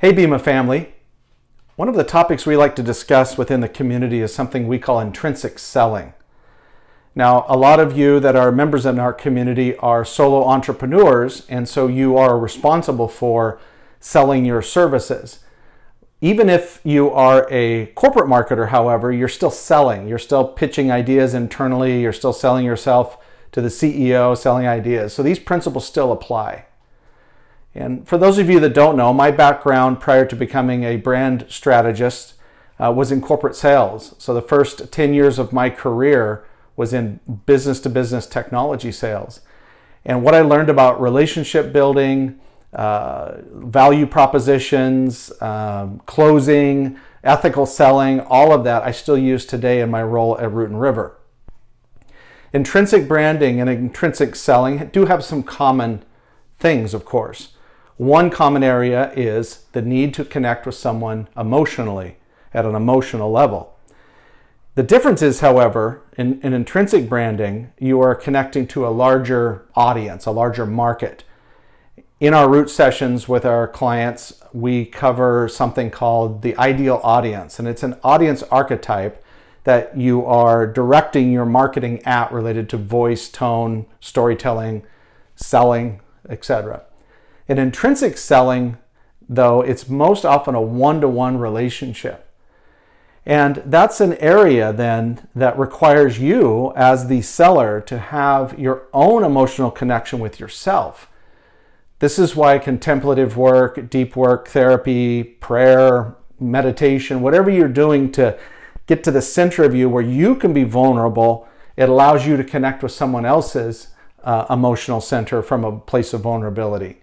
Hey Bima family, one of the topics we like to discuss within the community is something we call intrinsic selling. Now, a lot of you that are members in our community are solo entrepreneurs, and so you are responsible for selling your services. Even if you are a corporate marketer, however, you're still selling. You're still pitching ideas internally. You're still selling yourself to the CEO, selling ideas. So these principles still apply. And for those of you that don't know, my background prior to becoming a brand strategist was in corporate sales. So the first 10 years of my career was in business-to-business technology sales. And what I learned about relationship building, value propositions, closing, ethical selling, all of that I still use today in my role at Root and River. Intrinsic branding and intrinsic selling do have some common things, of course. One common area is the need to connect with someone emotionally, at an emotional level. The difference is, however, in intrinsic branding, you are connecting to a larger audience, a larger market. In our Root sessions with our clients, we cover something called the ideal audience, and it's an audience archetype that you are directing your marketing at related to voice, tone, storytelling, selling, etc. In intrinsic selling, though, it's most often a one-to-one relationship. And that's an area then that requires you as the seller to have your own emotional connection with yourself. This is why contemplative work, deep work, therapy, prayer, meditation, whatever you're doing to get to the center of you where you can be vulnerable, it allows you to connect with someone else's emotional center from a place of vulnerability.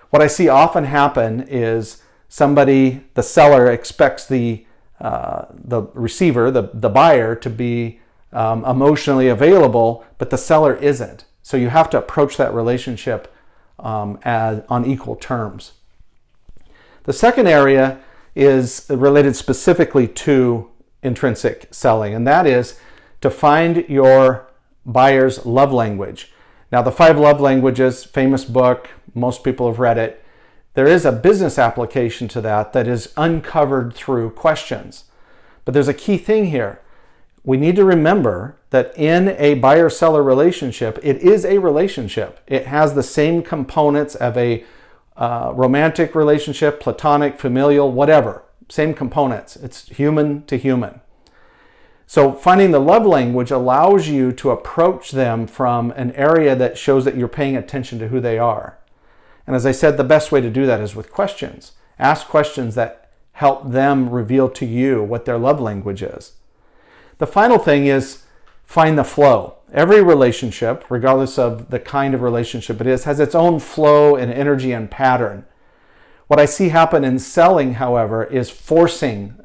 What I see often happen is somebody, the seller, expects the receiver, the buyer, to be emotionally available, but the seller isn't. So you have to approach that relationship on equal terms. The second area is related specifically to intrinsic selling, and that is to find your buyer's love language. Now, the 5 Love Languages, famous book, most people have read it. There is a business application to that is uncovered through questions. But there's a key thing here. We need to remember that in a buyer-seller relationship, it is a relationship. It has the same components of a romantic relationship, platonic, familial, whatever. Same components. It's human to human. So finding the love language allows you to approach them from an area that shows that you're paying attention to who they are. And as I said, the best way to do that is with questions. Ask questions that help them reveal to you what their love language is. The final thing is find the flow. Every relationship, regardless of the kind of relationship it is, has its own flow and energy and pattern. What I see happen in selling, however, is forcing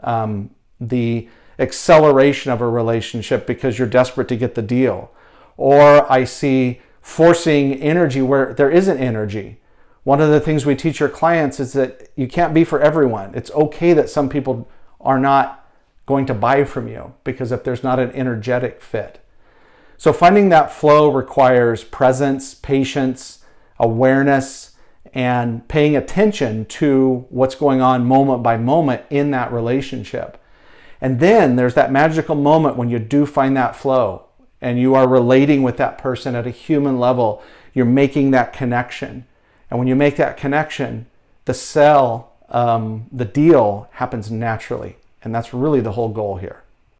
the acceleration of a relationship because you're desperate to get the deal. Or I see forcing energy where there isn't energy. One of the things we teach our clients is that you can't be for everyone. It's okay that some people are not going to buy from you because if there's not an energetic fit. So finding that flow requires presence, patience, awareness, and paying attention to what's going on moment by moment in that relationship. And then there's that magical moment when you do find that flow and you are relating with that person at a human level. You're making that connection. And when you make that connection, the deal happens naturally. And that's really the whole goal here.